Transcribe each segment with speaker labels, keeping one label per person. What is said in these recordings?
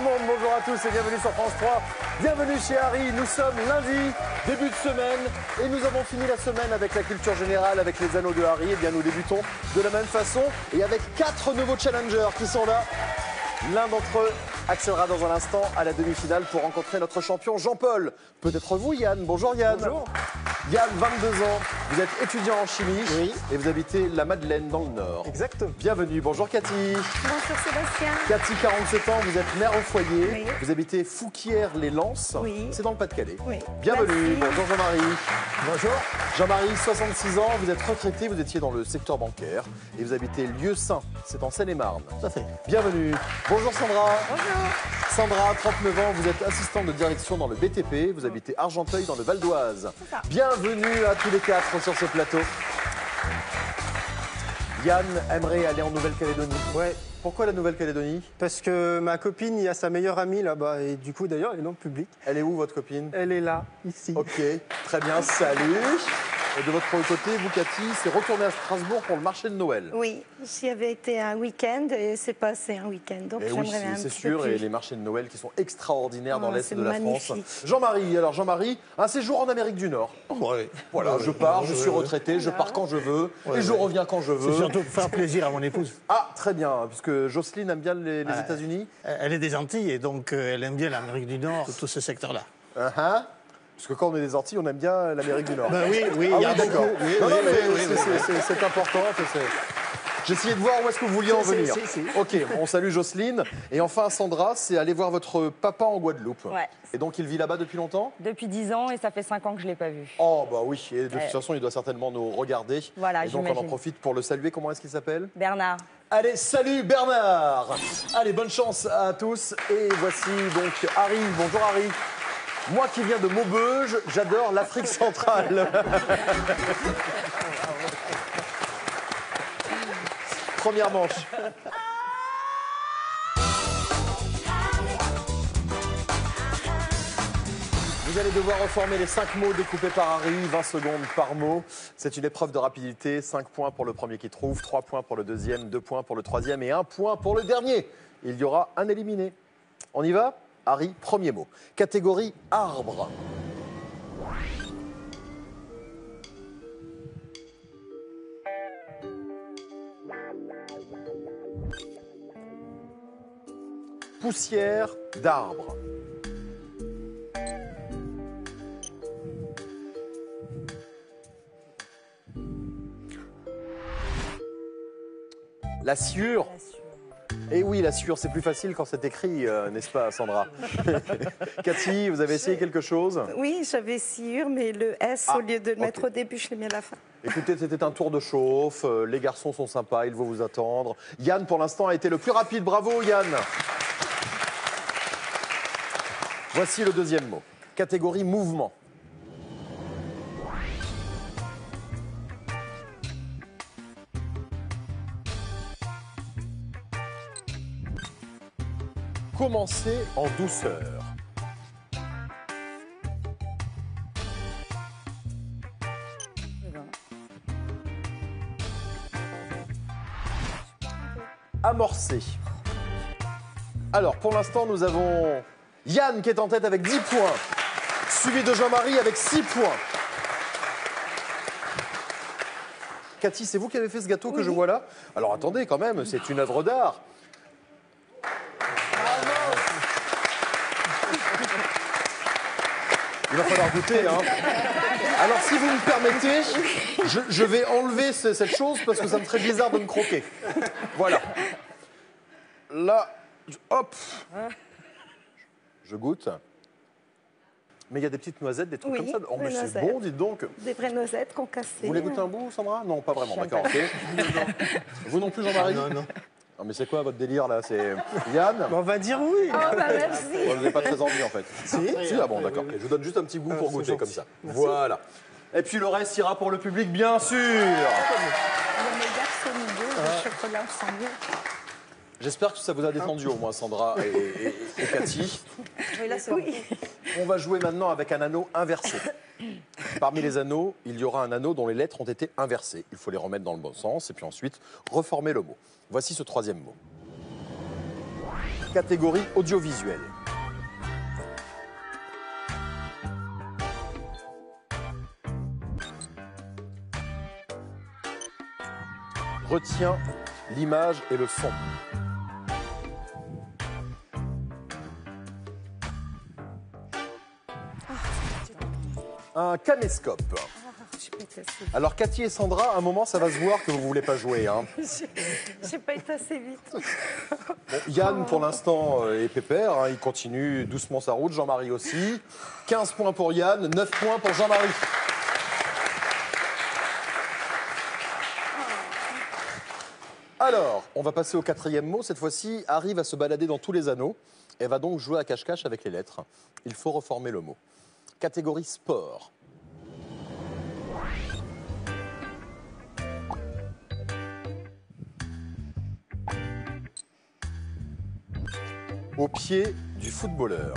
Speaker 1: le monde, bonjour à tous et bienvenue sur France 3. Bienvenue chez Harry, nous sommes lundi, début de semaine et nous avons fini la semaine avec la culture générale, avec les anneaux de Harry. Et bien nous débutons de la même façon et avec 4 nouveaux challengers qui sont là. L'un d'entre eux accédera dans un instant à la demi-finale pour rencontrer notre champion Jean-Paul. Peut-être vous Yann, bonjour Yann.
Speaker 2: Bonjour.
Speaker 1: Yann, 22 ans, vous êtes étudiant en chimie
Speaker 2: Oui.
Speaker 1: et vous habitez la Madeleine dans le Nord.
Speaker 2: Exactement.
Speaker 1: Bienvenue, bonjour Cathy.
Speaker 3: Bonjour Sébastien.
Speaker 1: Cathy, 47 ans, vous êtes mère au foyer,
Speaker 3: Oui.
Speaker 1: vous habitez Fouquières-les-Lances,
Speaker 3: Oui.
Speaker 1: c'est dans le Pas-de-Calais.
Speaker 3: Oui.
Speaker 1: Bienvenue,
Speaker 3: Merci.
Speaker 1: bonjour Jean-Marie.
Speaker 2: Bonjour.
Speaker 1: Jean-Marie, 66 ans, vous êtes retraité, vous étiez dans le secteur bancaire et vous habitez Lieu-Saint, c'est en Seine-et-Marne.
Speaker 2: Tout à fait.
Speaker 1: Bienvenue. Bonjour Sandra.
Speaker 3: Bonjour.
Speaker 1: Sandra, 39 ans, vous êtes assistante de direction dans le BTP, vous habitez Argenteuil dans le Val d'Oise.
Speaker 3: C'est ça.
Speaker 1: Bienvenue à tous les 4 sur ce plateau. Yann aimerait aller en Nouvelle-Calédonie.
Speaker 2: Ouais.
Speaker 1: Pourquoi la Nouvelle-Calédonie?
Speaker 2: Parce que ma copine, il y a sa meilleure amie là-bas. Et du coup, d'ailleurs, elle est dans le public.
Speaker 1: Elle est où votre copine?
Speaker 2: Elle est là, ici.
Speaker 1: Ok, très bien, salut. Et de votre côté, vous Cathy, c'est retourner à Strasbourg pour le marché de Noël.
Speaker 3: Oui, j'y avais été un week-end et c'est passé un week-end. Donc
Speaker 1: Et oui,
Speaker 3: j'aimerais bien un
Speaker 1: c'est
Speaker 3: petit peu
Speaker 1: sûr, et
Speaker 3: plus.
Speaker 1: les marchés de Noël qui sont extraordinaires dans
Speaker 3: Oh,
Speaker 1: l'Est
Speaker 3: c'est
Speaker 1: de la France.
Speaker 3: magnifique.
Speaker 1: Jean-Marie, alors Jean-Marie, un séjour en Amérique du Nord.
Speaker 4: Ouais.
Speaker 1: Voilà, je pars, je suis retraité, je pars quand je veux, et je reviens quand je
Speaker 4: C'est
Speaker 1: veux.
Speaker 4: surtout pour faire plaisir à mon épouse.
Speaker 1: Ah, très bien, puisque Jocelyne aime bien les
Speaker 4: Ouais.
Speaker 1: États-Unis.
Speaker 4: Elle est des Antilles et donc elle aime bien l'Amérique du Nord, tout ce secteur-là.
Speaker 1: Uh-huh. Parce que quand on est des Antilles, on aime bien l'Amérique du Nord.
Speaker 4: Ben oui, oui,
Speaker 1: Ah
Speaker 4: il y a
Speaker 1: oui, d'accord.
Speaker 4: beaucoup. Oui,
Speaker 1: non,
Speaker 4: oui,
Speaker 1: non, mais
Speaker 4: oui, oui, oui.
Speaker 1: c'est important. J'essayais de voir où est-ce que vous vouliez en
Speaker 4: Si,
Speaker 1: venir.
Speaker 4: si.
Speaker 1: Ok, on salue Jocelyne. Et enfin, Sandra, c'est aller voir votre papa en Guadeloupe.
Speaker 5: Ouais.
Speaker 1: Et donc, il vit là-bas depuis longtemps?
Speaker 5: Depuis 10 ans et ça fait 5 ans que je ne l'ai pas vu.
Speaker 1: Oh, bah oui. Et de toute façon, il doit certainement nous regarder.
Speaker 5: Voilà,
Speaker 1: et donc, on en
Speaker 5: j'imagine.
Speaker 1: profite pour le saluer. Comment est-ce qu'il s'appelle?
Speaker 5: Bernard.
Speaker 1: Allez, salut Bernard. Allez, bonne chance à tous. Et voici donc Harry. Bonjour Harry. Moi qui viens de Maubeuge, j'adore l'Afrique centrale. Première manche. Vous allez devoir reformer les 5 mots découpés par Harry, 20 secondes par mot. C'est une épreuve de rapidité, 5 points pour le premier qui trouve, 3 points pour le deuxième, 2 points pour le troisième et 1 point pour le dernier. Il y aura un éliminé. On y va? Harry, premier mot. Catégorie arbre. Poussière d'arbre. La sciure. Eh oui, la sciure, c'est plus facile quand c'est écrit, n'est-ce pas, Sandra? Cathy, vous avez essayé quelque chose?
Speaker 3: Oui, j'avais sciure, mais le S, au lieu de le mettre au début, je l'ai mis à la fin.
Speaker 1: Écoutez, c'était un tour de chauffe. Les garçons sont sympas, ils vont vous attendre. Yann, pour l'instant, a été le plus rapide. Bravo, Yann. Voici le deuxième mot. Catégorie mouvement. Commencez en douceur. Amorcer. Alors, pour l'instant, nous avons Yann qui est en tête avec 10 points, suivi de Jean-Marie avec 6 points. Cathy, c'est vous qui avez fait ce gâteau que je vois là? Alors attendez quand même, c'est une œuvre d'art. Il va falloir goûter, hein. Alors, si vous me permettez, je vais enlever cette chose parce que ça me ferait bizarre de me croquer. Voilà. Là, hop. Je goûte. Mais il y a des petites noisettes, des trucs
Speaker 3: Oui,
Speaker 1: comme ça. Oh, mais
Speaker 3: des
Speaker 1: c'est
Speaker 3: noisettes.
Speaker 1: bon, dites donc.
Speaker 3: Des vraies noisettes qu'on cassait.
Speaker 1: Vous voulez goûter un bout, Sandra? Non, pas vraiment,
Speaker 5: J'aime
Speaker 1: d'accord.
Speaker 5: pas.
Speaker 1: Ok. Vous non plus, Jean-Marie?
Speaker 4: Non, non.
Speaker 1: Non, mais c'est quoi votre délire, là? C'est Yann?
Speaker 2: On va dire oui.
Speaker 3: Oh, bah merci.
Speaker 1: Vous n'avez pas très envie, en fait.
Speaker 2: Si.
Speaker 1: Si, ah bon, d'accord. Ok, je vous donne juste un petit goût pour
Speaker 2: c'est
Speaker 1: goûter,
Speaker 2: gentil.
Speaker 1: comme ça.
Speaker 2: Merci.
Speaker 1: Voilà. Et puis le reste ira pour le public, bien sûr.
Speaker 3: Il y a mes garçons milieu, le chocolat au sang mieux.
Speaker 1: J'espère que ça vous a détendu au moins, Sandra et Cathy.
Speaker 5: Oui, là, c'est
Speaker 3: Oui.
Speaker 1: On va jouer maintenant avec un anneau inversé. Parmi les anneaux, il y aura un anneau dont les lettres ont été inversées. Il faut les remettre dans le bon sens et puis ensuite reformer le mot. Voici ce troisième mot. catégorie audiovisuelle. Retiens l'image et le son. Un caméscope.
Speaker 3: J'ai pas été assez
Speaker 1: Alors Cathy et Sandra, à un moment, ça va se voir que vous ne voulez pas jouer. Hein.
Speaker 3: J'ai pas été assez vite.
Speaker 1: Bon, Yann, pour l'instant, est pépère. Hein, il continue doucement sa route. Jean-Marie aussi. 15 points pour Yann, 9 points pour Jean-Marie. Alors, on va passer au quatrième mot. Cette fois-ci, Harry va se balader dans tous les anneaux. Elle va donc jouer à cache-cache avec les lettres. Il faut reformer le mot. Catégorie sport. Au pied du footballeur.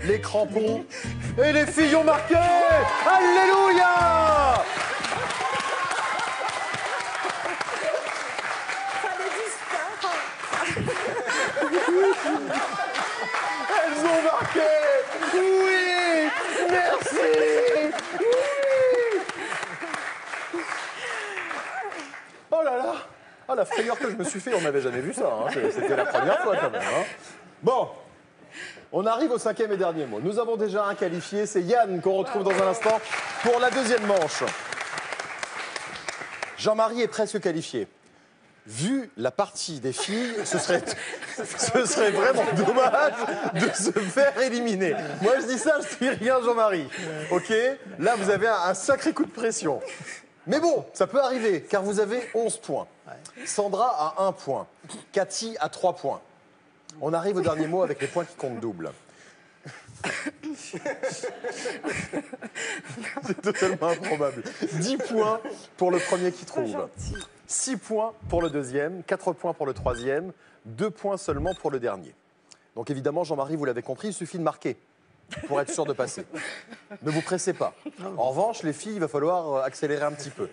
Speaker 1: Les crampons et les filles ont marqué. Alléluia! Elles ont marqué. Oui, merci. Oui. Oh là là. Oh, la frayeur que je me suis fait, on n'avait jamais vu ça. Hein. C'était la première fois quand même. Hein. Bon. On arrive au cinquième et dernier mot. Nous avons déjà un qualifié, c'est Yann qu'on retrouve dans un instant pour la deuxième manche. Jean-Marie est presque qualifié. Vu la partie des filles, ce serait vraiment dommage de se faire éliminer. Moi je dis ça, je dis rien Jean-Marie. Ok? Là vous avez un sacré coup de pression. Mais bon, ça peut arriver, car vous avez 11 points. Sandra a 1 point. Cathy a 3 points. On arrive au dernier mot avec les points qui comptent double. C'est totalement improbable. 10 points pour le premier qui trouve. 6 points pour le deuxième, 4 points pour le troisième, 2 points seulement pour le dernier. Donc évidemment, Jean-Marie, vous l'avez compris, il suffit de marquer pour être sûr de passer. Ne vous pressez pas. En revanche, les filles, il va falloir accélérer un petit peu.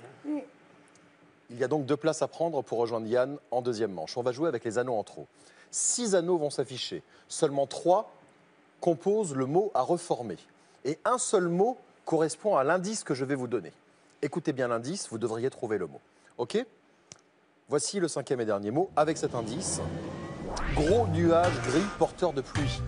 Speaker 1: Il y a donc 2 places à prendre pour rejoindre Yann en deuxième manche. On va jouer avec les anneaux en trop. 6 anneaux vont s'afficher. Seulement 3 composent le mot à reformer. Et un seul mot correspond à l'indice que je vais vous donner. Écoutez bien l'indice, vous devriez trouver le mot. OK? Voici le cinquième et dernier mot avec cet indice. Gros nuage gris porteur de pluie.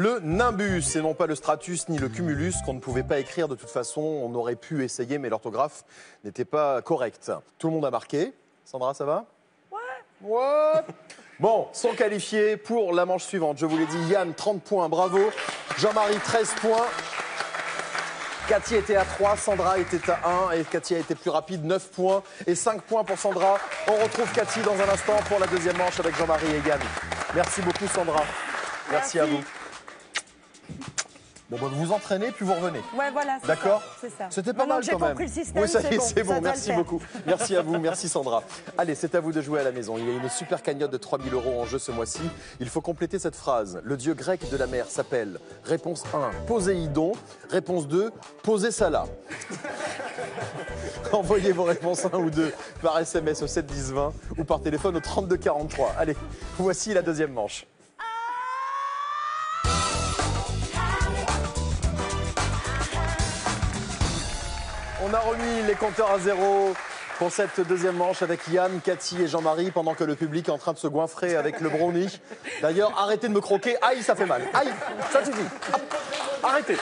Speaker 1: Le nimbus, et non pas le stratus ni le cumulus, qu'on ne pouvait pas écrire de toute façon. On aurait pu essayer, mais l'orthographe n'était pas correcte. Tout le monde a marqué. Sandra, ça va? Ouais. Bon, sont qualifiés pour la manche suivante. Je vous l'ai dit, Yann, 30 points, bravo. Jean-Marie, 13 points. Cathy était à 3, Sandra était à 1 et Cathy a été plus rapide, 9 points et 5 points pour Sandra. On retrouve Cathy dans un instant pour la deuxième manche avec Jean-Marie et Yann. Merci beaucoup Sandra. Merci à vous. Bon, bah, vous vous entraînez, puis vous revenez.
Speaker 5: Ouais, voilà.
Speaker 1: D'accord?
Speaker 5: C'est ça.
Speaker 1: C'était pas mal quand même.
Speaker 5: J'ai compris le système.
Speaker 1: Oui, ça y est, c'est
Speaker 5: ça
Speaker 1: bon.
Speaker 5: doit
Speaker 1: Merci
Speaker 5: le faire.
Speaker 1: beaucoup. Merci à vous, merci Sandra. Allez, c'est à vous de jouer à la maison. Il y a une super cagnotte de 3 000 € en jeu ce mois-ci. Il faut compléter cette phrase. Le dieu grec de la mer s'appelle. Réponse 1, Poséidon. Réponse 2, Posé Salah. Envoyez vos réponses 1 ou 2 par SMS au 7 10 20 ou par téléphone au 32 43. Allez, voici la deuxième manche. On a remis les compteurs à zéro pour cette deuxième manche avec Yann, Cathy et Jean-Marie pendant que le public est en train de se goinfrer avec le brownie. D'ailleurs, arrêtez de me croquer. Aïe, ça fait mal. Aïe, ça suffit. Hop, arrêtez.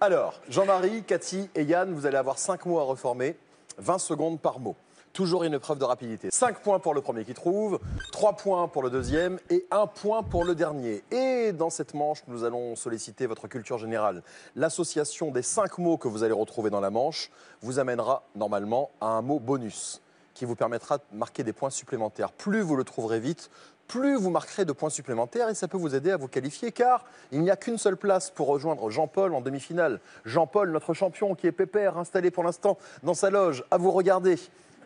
Speaker 1: Alors, Jean-Marie, Cathy et Yann, vous allez avoir 5 mots à reformer, 20 secondes par mot. Toujours une épreuve de rapidité. 5 points pour le premier qui trouve, 3 points pour le deuxième et 1 point pour le dernier. Et dans cette manche, nous allons solliciter votre culture générale. L'association des 5 mots que vous allez retrouver dans la manche vous amènera normalement à un mot bonus. qui vous permettra de marquer des points supplémentaires. Plus vous le trouverez vite, plus vous marquerez de points supplémentaires et ça peut vous aider à vous qualifier car il n'y a qu'une seule place pour rejoindre Jean-Paul en demi-finale. Jean-Paul, notre champion qui est pépère, installé pour l'instant dans sa loge, à vous regarder.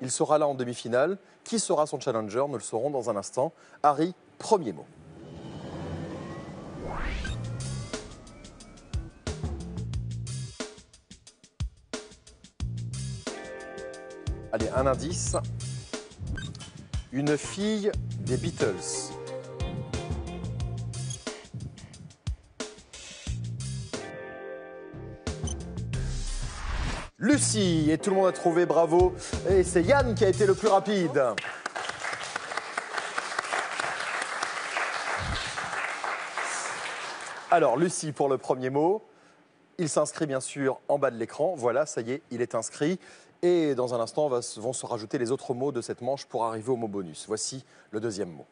Speaker 1: Il sera là en demi-finale. Qui sera son challenger? Nous le saurons dans un instant. Harry, premier mot. Allez, un indice. Une fille des Beatles. Lucie, et tout le monde a trouvé, bravo. Et c'est Yann qui a été le plus rapide. Alors, Lucie pour le premier mot. Il s'inscrit bien sûr en bas de l'écran. Voilà, ça y est, il est inscrit. Et dans un instant, vont se rajouter les autres mots de cette manche pour arriver au mot bonus. Voici le deuxième mot.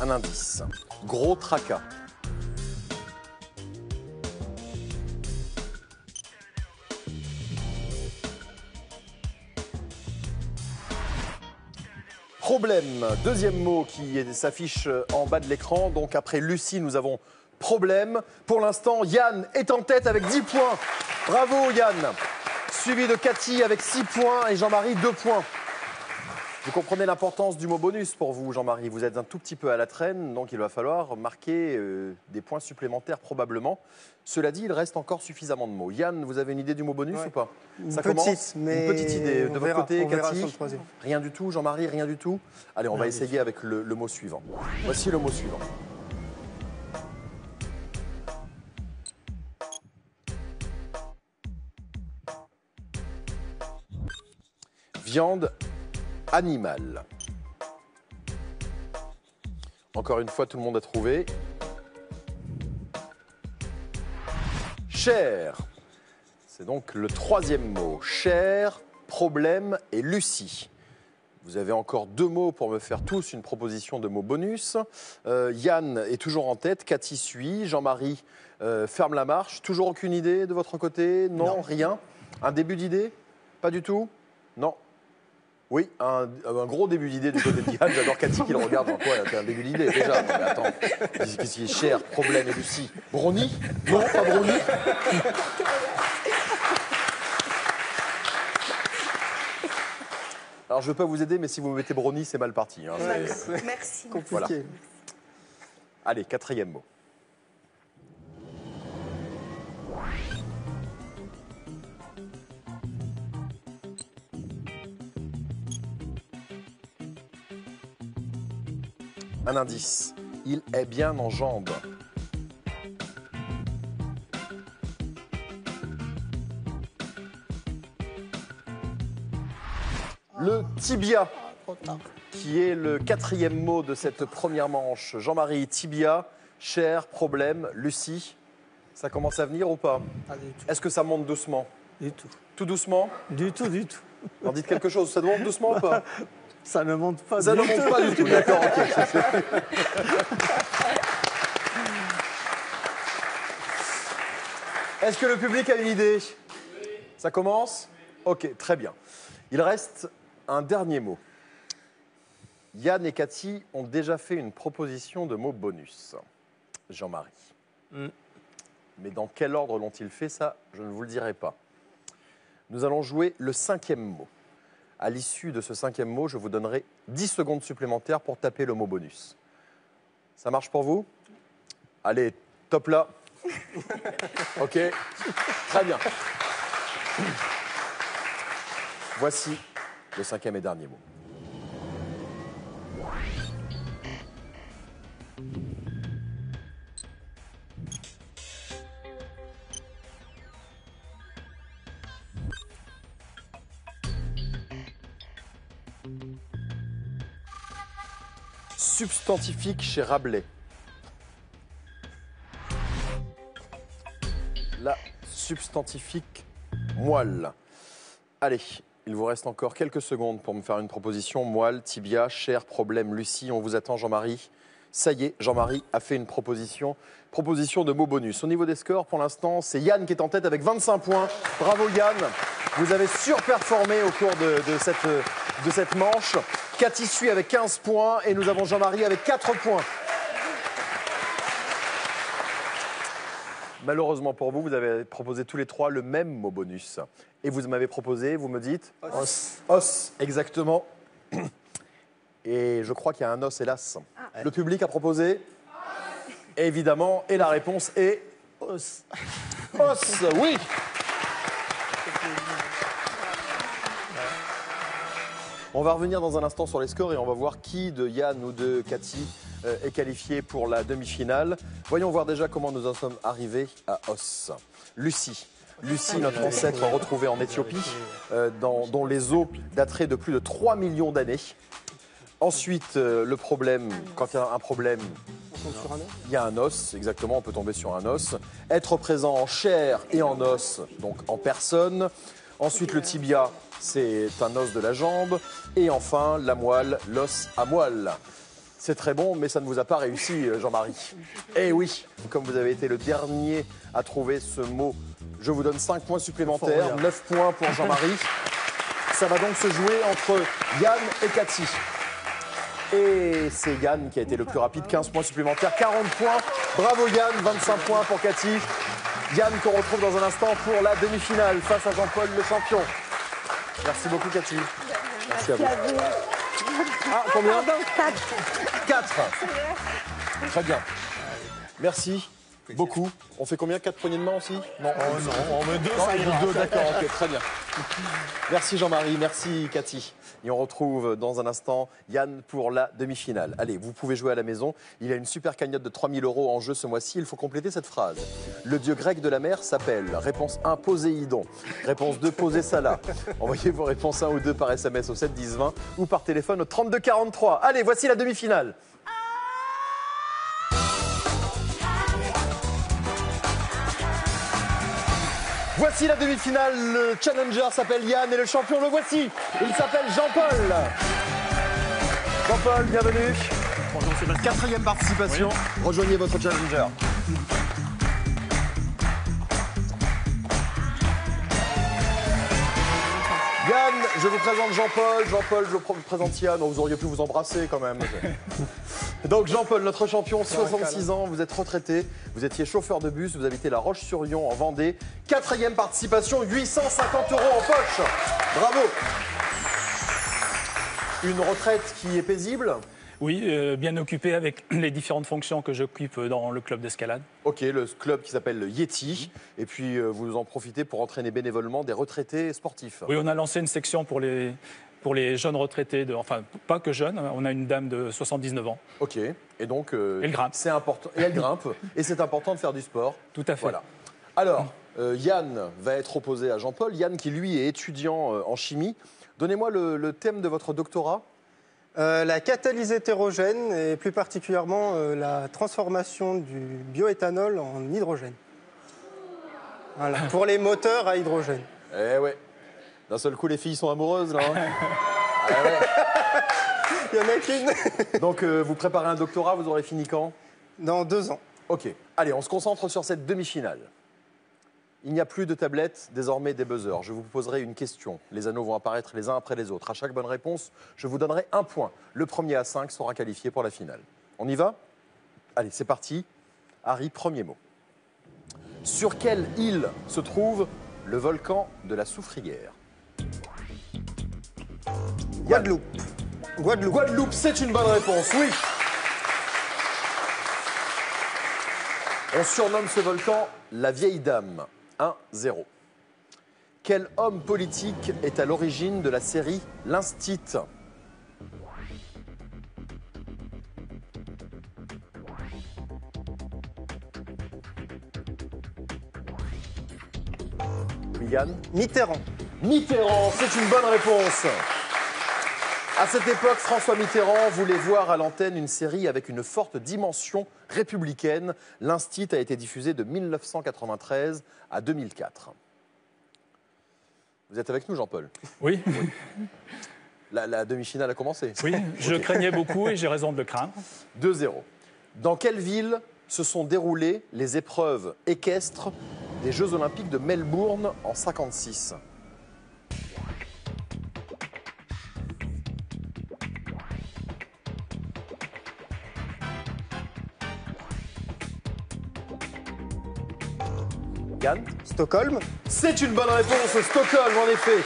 Speaker 1: Un indice. Gros tracas. Problème, deuxième mot qui s'affiche en bas de l'écran. Donc après Lucie, nous avons problème. Pour l'instant, Yann est en tête avec 10 points. Bravo Yann. Suivi de Cathy avec 6 points et Jean-Marie 2 points. Vous comprenez l'importance du mot bonus pour vous, Jean-Marie. Vous êtes un tout petit peu à la traîne, donc il va falloir marquer des points supplémentaires probablement. Cela dit, il reste encore suffisamment de mots. Yann, vous avez une idée du mot bonus ou pas? Ça commence.
Speaker 2: Mais
Speaker 1: une petite idée. De votre côté, Cathy?
Speaker 2: Sur le
Speaker 1: Rien du tout, Jean-Marie, rien du tout. Allez, on va essayer avec le mot suivant. Voici le mot suivant. Viande animale. Encore une fois, tout le monde a trouvé. Chair. C'est donc le troisième mot. Chair, problème et Lucie. Vous avez encore 2 mots pour me faire tous une proposition de mots bonus. Yann est toujours en tête, Cathy suit, Jean-Marie ferme la marche. Toujours aucune idée de votre côté? Non, rien. Un début d'idée? Pas du tout? Non. Oui, un gros début d'idée du côté de Yann. J'adore Cathy qui le regarde. Quoi, t'as un début d'idée déjà. Non, mais attends, qu'est-ce qui est cher, problème et Lucie? Brownie? Non, pas brownie. Alors, je ne veux pas vous aider, mais si vous mettez brownie, c'est mal parti. Hein.
Speaker 3: Merci.
Speaker 2: compliqué.
Speaker 1: Voilà. Allez, quatrième mot. Un indice. Il est bien en jambes. Le tibia, qui est le quatrième mot de cette première manche. Jean-Marie, tibia, chair, problème, Lucie. Ça commence à venir ou pas?
Speaker 4: Pas du tout.
Speaker 1: Est-ce que ça monte doucement?
Speaker 4: Du tout.
Speaker 1: Tout doucement?
Speaker 4: Du tout, du tout.
Speaker 1: Alors dites quelque chose, ça monte doucement ou pas?
Speaker 4: Ça ne monte pas
Speaker 1: Ça
Speaker 4: du
Speaker 1: ne
Speaker 4: tout.
Speaker 1: monte pas du tout, d'accord, ok. Est-ce que le public a une idée? Ça commence? Ok, très bien. Il reste un dernier mot. Yann et Cathy ont déjà fait une proposition de mot bonus. Jean-Marie. Mais dans quel ordre l'ont-ils fait, ça, je ne vous le dirai pas. Nous allons jouer le 5e mot. À l'issue de ce 5e mot, je vous donnerai 10 secondes supplémentaires pour taper le mot bonus. Ça marche pour vous? Allez, top là. Ok, très bien. Voici le 5e et dernier mot. Substantifique chez Rabelais. La substantifique moelle. Allez, il vous reste encore quelques secondes pour me faire une proposition. Moelle, tibia, chair, problème, Lucie. On vous attend, Jean-Marie. Ça y est, Jean-Marie a fait une proposition de mots bonus. Au niveau des scores, pour l'instant, c'est Yann qui est en tête avec 25 points. Bravo Yann, vous avez surperformé au cours de cette manche. Cathy suit avec 15 points et nous avons Jean-Marie avec 4 points. Malheureusement pour vous, vous avez proposé tous les trois le même mot bonus. Et vous m'avez proposé, vous me dites
Speaker 2: Os.
Speaker 1: Os, exactement. Et je crois qu'il y a un os, hélas. Le public a proposé évidemment, et la réponse est
Speaker 4: Os.
Speaker 1: os, oui. On va revenir dans un instant sur les scores et on va voir qui de Yann ou de Cathy est qualifié pour la demi-finale. Voyons voir déjà comment nous en sommes arrivés à Os. Lucie, notre ancêtre retrouvé en Éthiopie, dont les os dateraient de plus de 3 millions d'années. Ensuite, le problème, quand il y a un problème, il y a un os, exactement, on peut tomber sur un os. Être présent en chair et en os, donc en personne. Ensuite, le tibia, c'est un os de la jambe. Et enfin, la moelle, l'os à moelle. C'est très bon, mais ça ne vous a pas réussi, Jean-Marie. Eh oui, comme vous avez été le dernier à trouver ce mot, je vous donne 5 points supplémentaires, 9 points pour Jean-Marie. Ça va donc se jouer entre Yann et Cathy. Et c'est Yann qui a été le plus rapide, 15 points supplémentaires, 40 points. Bravo Yann, 25 points pour Cathy. Yann qu'on retrouve dans un instant pour la demi-finale face à Jean-Paul le champion. Merci beaucoup Cathy. Merci à vous. Ah, combien? 4. Très bien. Merci beaucoup. On fait combien? 4 poignées de main aussi? Non,
Speaker 4: on met 2, ça ira.
Speaker 1: 2, d'accord, ok, très bien. Merci Jean-Marie, merci Cathy. Et on retrouve dans un instant Yann pour la demi-finale. Allez, vous pouvez jouer à la maison. Il y a une super cagnotte de 3 000 € en jeu ce mois-ci. Il faut compléter cette phrase. Le dieu grec de la mer s'appelle. Réponse 1, Poséidon. Réponse 2, Posé-Sala. Envoyez vos réponses 1 ou 2 par SMS au 7 10 20 ou par téléphone au 32 43. Allez, voici la demi-finale. Voici la demi-finale, le challenger s'appelle Yann et le champion le voici. Il s'appelle Jean-Paul. Jean-Paul, bienvenue.
Speaker 4: Bonjour Sébastien.
Speaker 1: 4e participation, rejoignez votre challenger. Yann, je vous présente Jean-Paul. Jean-Paul, je vous présente Yann. Vous auriez pu vous embrasser quand même. Donc Jean-Paul, notre champion, 66 ans, vous êtes retraité, vous étiez chauffeur de bus, vous habitez La Roche-sur-Yon en Vendée. 4e participation, 850 € en poche. Bravo. Une retraite qui est paisible?
Speaker 6: Oui, bien occupé avec les différentes fonctions que j'occupe dans le club d'escalade.
Speaker 1: Ok, le club qui s'appelle le Yeti. Et puis vous en profitez pour entraîner bénévolement des retraités sportifs.
Speaker 6: Oui, on a lancé une section pour les jeunes retraités, enfin pas que jeunes, on a une dame de 79 ans.
Speaker 1: Ok, et donc
Speaker 6: elle grimpe.
Speaker 1: C'est important. Et elle grimpe, et c'est important de faire du sport.
Speaker 6: Tout à fait.
Speaker 1: Voilà. Alors, Yann va être opposé à Jean-Paul. Yann qui lui est étudiant en chimie. Donnez-moi le thème de votre doctorat.
Speaker 2: La catalyse hétérogène et plus particulièrement la transformation du bioéthanol en hydrogène. Voilà, pour les moteurs à hydrogène.
Speaker 1: Eh ouais. D'un seul coup, les filles sont amoureuses, là. Hein. Ah ouais.
Speaker 2: Il y en a qu'une.
Speaker 1: Donc, vous préparez un doctorat, vous aurez fini quand?
Speaker 2: Dans 2 ans.
Speaker 1: Ok. Allez, on se concentre sur cette demi-finale. Il n'y a plus de tablettes, désormais des buzzers. Je vous poserai une question. Les anneaux vont apparaître les uns après les autres. À chaque bonne réponse, je vous donnerai 1 point. Le premier à 5 sera qualifié pour la finale. On y va? Allez, c'est parti. Harry, premier mot. Sur quelle île se trouve le volcan de la Soufrière?
Speaker 2: Guadeloupe.
Speaker 1: Guadeloupe, c'est une bonne réponse, oui. On surnomme ce volcan la vieille dame. 1-0. Quel homme politique est à l'origine de la série L'Instit? Yann?
Speaker 2: Mitterrand.
Speaker 1: Mitterrand, c'est une bonne réponse. À cette époque, François Mitterrand voulait voir à l'antenne une série avec une forte dimension républicaine. L'Instit a été diffusé de 1993 à 2004. Vous êtes avec nous, Jean-Paul?
Speaker 6: Oui.
Speaker 1: La demi-finale a commencé?
Speaker 6: Oui, je craignais beaucoup et j'ai raison de le craindre.
Speaker 1: 2-0. Dans quelle ville se sont déroulées les épreuves équestres des Jeux Olympiques de Melbourne en 1956? Yann?
Speaker 2: Stockholm.
Speaker 1: C'est une bonne réponse, Stockholm en effet.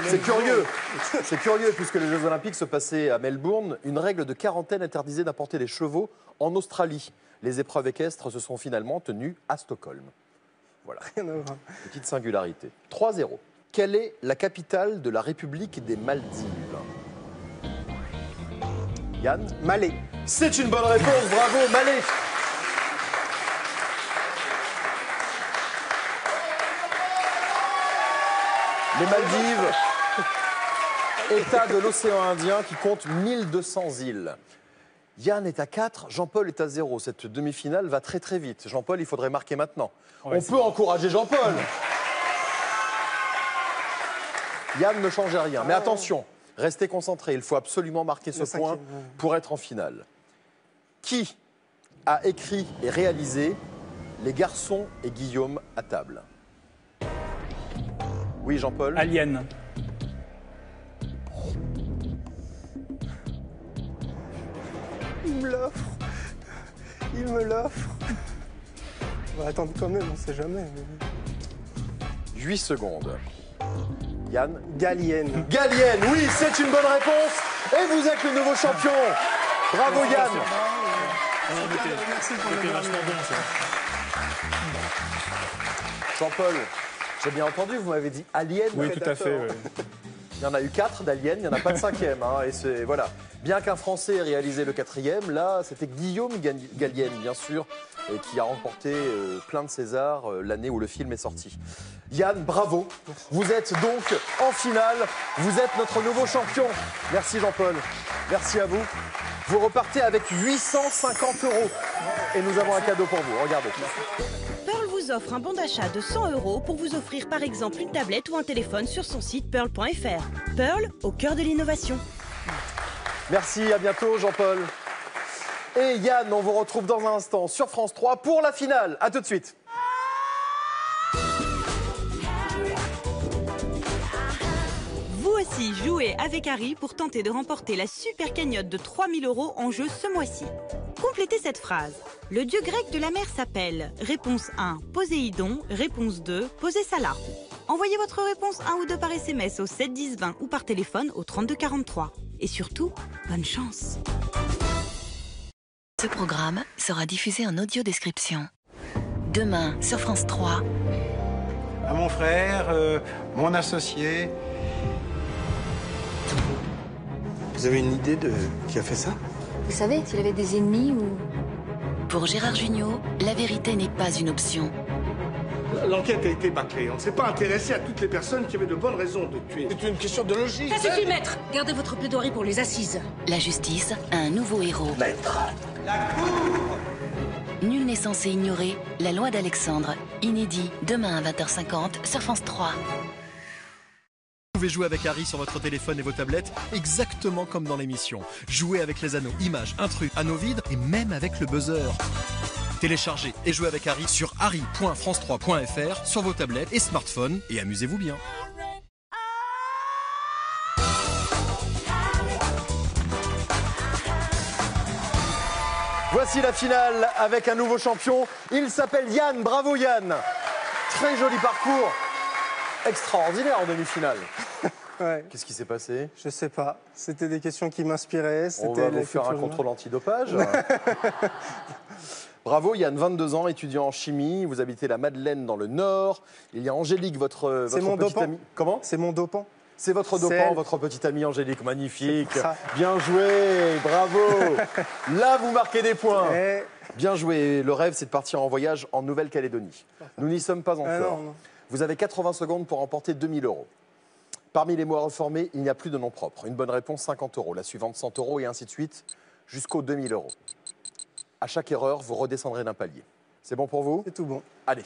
Speaker 1: C'est curieux puisque les Jeux Olympiques se passaient à Melbourne. Une règle de quarantaine interdisait d'importer des chevaux en Australie. Les épreuves équestres se sont finalement tenues à Stockholm. Voilà,
Speaker 2: Rien à voir.
Speaker 1: petite singularité. 3-0. Quelle est la capitale de la République des Maldives? Yann?
Speaker 2: Malais.
Speaker 1: C'est une bonne réponse, bravo, Malais. Les Maldives, État de l'océan Indien qui compte 1200 îles. Yann est à 4, Jean-Paul est à 0. Cette demi-finale va très très vite. Jean-Paul, il faudrait marquer maintenant. On peut encourager Jean-Paul. Yann ne change rien. Mais attention, restez concentrés. Il faut absolument marquer ce point pour être en finale. Qui a écrit et réalisé Les garçons et Guillaume à table? Oui, Jean-Paul.
Speaker 6: Alien.
Speaker 2: Il me l'offre. Il me l'offre. On va attendre quand même, on sait jamais.
Speaker 1: 8 secondes. Yann.
Speaker 2: Gallienne.
Speaker 1: Gallienne, oui, c'est une bonne réponse. Et vous êtes le nouveau champion. Bravo Yann. Jean-Paul, j'ai bien entendu, vous m'avez dit Alien.
Speaker 6: Oui, tout à fait. Oui.
Speaker 1: Il y en a eu 4 d'Alien, il n'y en a pas de 5e. Hein, et c'est, voilà. Bien qu'un Français ait réalisé le 4e, là, c'était Guillaume Gallienne, bien sûr, et qui a remporté plein de Césars l'année où le film est sorti. Yann, bravo. Vous êtes donc en finale. Vous êtes notre nouveau champion. Merci Jean-Paul. Merci à vous. Vous repartez avec 850 €. Et nous avons un cadeau pour vous. Regardez.
Speaker 7: Pearl vous offre un bon d'achat de 100 € pour vous offrir par exemple une tablette ou un téléphone sur son site pearl.fr. Pearl, au cœur de l'innovation.
Speaker 1: Merci, à bientôt Jean-Paul. Et Yann, on vous retrouve dans un instant sur France 3 pour la finale. A tout de suite.
Speaker 7: Vous aussi, jouez avec Harry pour tenter de remporter la super cagnotte de 3000 € en jeu ce mois-ci. Complétez cette phrase. Le dieu grec de la mer s'appelle. Réponse 1, Poséidon. Réponse 2, Posé-Salah. Envoyez votre réponse 1 ou 2 par SMS au 7 10 20 ou par téléphone au 32 43. Et surtout, bonne chance.
Speaker 8: Ce programme sera diffusé en audio description. Demain sur France 3.
Speaker 9: À mon frère, mon associé.
Speaker 10: Vous avez une idée de qui a fait ça?
Speaker 11: Vous savez, s'il avait des ennemis ou...
Speaker 8: Pour Gérard Jugnot, la vérité n'est pas une option.
Speaker 10: L'enquête a été bâclée. On ne s'est pas intéressé à toutes les personnes qui avaient de bonnes raisons de tuer. C'est une question de logique.
Speaker 11: Ça suffit, maître. Gardez votre plaidoirie pour les assises.
Speaker 8: La justice a un nouveau héros.
Speaker 10: Maître.
Speaker 9: La cour.
Speaker 8: Nul n'est censé ignorer la loi d'Alexandre. Inédit, demain à 20h50 sur France 3.
Speaker 12: Vous pouvez jouer avec Harry sur votre téléphone et vos tablettes, exactement comme dans l'émission. Jouez avec les anneaux, images, intrus, anneaux vides et même avec le buzzer. Téléchargez et jouez avec Harry sur harry.france3.fr sur vos tablettes et smartphones et amusez-vous bien.
Speaker 1: Voici la finale avec un nouveau champion. Il s'appelle Yann. Bravo Yann. Très joli parcours. Extraordinaire en demi-finale.
Speaker 2: Ouais.
Speaker 1: Qu'est-ce qui s'est passé?
Speaker 2: Je sais pas. C'était des questions qui m'inspiraient.
Speaker 1: On va vous faire un contrôle antidopage. Bravo Yann, 22 ans, étudiant en chimie. Vous habitez la Madeleine dans le Nord. Il y a Angélique, votre petite amie. Comment?
Speaker 2: C'est mon dopant.
Speaker 1: C'est votre dopant, votre petite amie Angélique. Magnifique. Bien joué, bravo. Là, vous marquez des points. Bien joué. Le rêve, c'est de partir en voyage en Nouvelle-Calédonie. Nous n'y sommes pas encore.
Speaker 2: Non.
Speaker 1: Vous avez 80 secondes pour remporter 2000 €. Parmi les mots à reformer, il n'y a plus de nom propre. Une bonne réponse, 50 €. La suivante, 100 € et ainsi de suite jusqu'aux 2000 €. À chaque erreur, vous redescendrez d'un palier. C'est bon pour vous?
Speaker 2: C'est tout bon.
Speaker 1: Allez,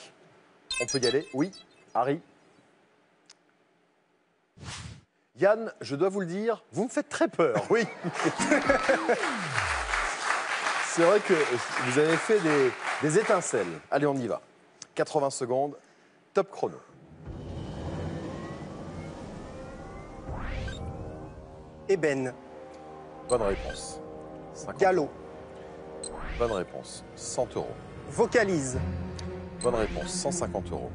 Speaker 1: on peut y aller. Oui, Harry? Yann, je dois vous le dire, vous me faites très peur, oui. C'est vrai que vous avez fait des étincelles. Allez, on y va. 80 secondes, top chrono.
Speaker 2: Ébène.
Speaker 1: Bonne réponse. 50.
Speaker 2: Galop.
Speaker 1: Bonne réponse. 100 €.
Speaker 2: Vocalise.
Speaker 1: Bonne réponse. 150 €.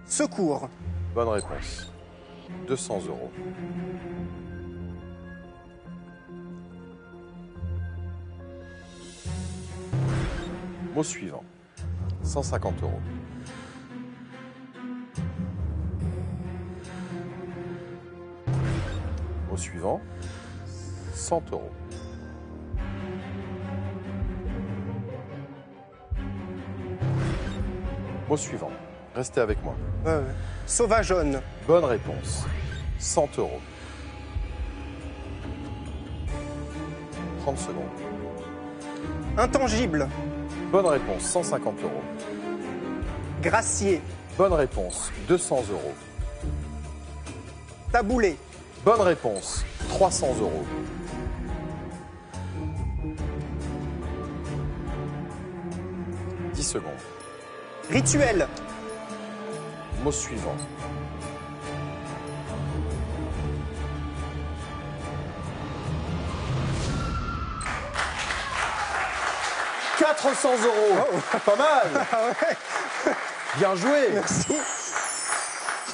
Speaker 2: Secours.
Speaker 1: Bonne réponse. 200 €. Mot suivant. 150 €. Mot suivant. 100 €. Mot suivant. Restez avec moi.
Speaker 2: Sauvageonne.
Speaker 1: Bonne réponse. 100 €. 30 secondes.
Speaker 2: Intangible.
Speaker 1: Bonne réponse. 150 €.
Speaker 2: Gracier.
Speaker 1: Bonne réponse. 200 €.
Speaker 2: Taboulé.
Speaker 1: Bonne réponse. 300 €. « 10 secondes.
Speaker 2: Rituel.
Speaker 1: Mot suivant. « 400 €. Pas mal. Bien joué.
Speaker 2: Merci.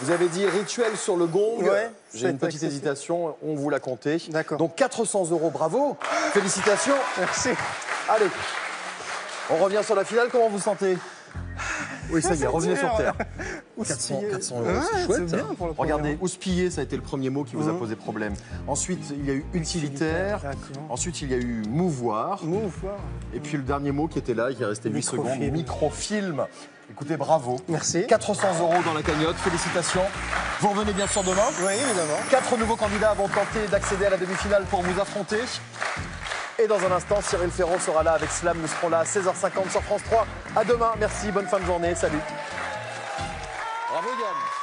Speaker 1: Vous avez dit rituel sur le gong.
Speaker 2: Ouais,
Speaker 1: j'ai une petite
Speaker 2: accessible.
Speaker 1: hésitation, on vous l'a compté.
Speaker 2: D'accord.
Speaker 1: Donc 400 €, bravo. Félicitations.
Speaker 2: Merci.
Speaker 1: Allez, on revient sur la finale, comment vous sentez? Oui, ça y est, revenez sur terre. 400 €, c'est chouette.
Speaker 2: bien pour le premier
Speaker 1: Regardez,
Speaker 2: mot.
Speaker 1: houspiller, ça a été le premier mot qui vous a posé problème. Ensuite, il y a eu utilitaire.
Speaker 2: D'accord.
Speaker 1: Ensuite, il y a eu mouvoir.
Speaker 2: Mouvoir.
Speaker 1: Et puis le dernier mot qui était là, qui est resté 8 secondes,
Speaker 2: Microfilm.
Speaker 1: microfilm. Écoutez, bravo.
Speaker 2: Merci.
Speaker 1: 400 € dans la cagnotte, félicitations. Vous revenez bien sûr demain.
Speaker 2: Oui, évidemment.
Speaker 1: 4 nouveaux candidats vont tenter d'accéder à la demi-finale pour vous affronter. Et dans un instant, Cyril Ferraud sera là avec Slam. Nous serons là à 16h50 sur France 3. À demain. Merci, bonne fin de journée. Salut. Bravo Yann.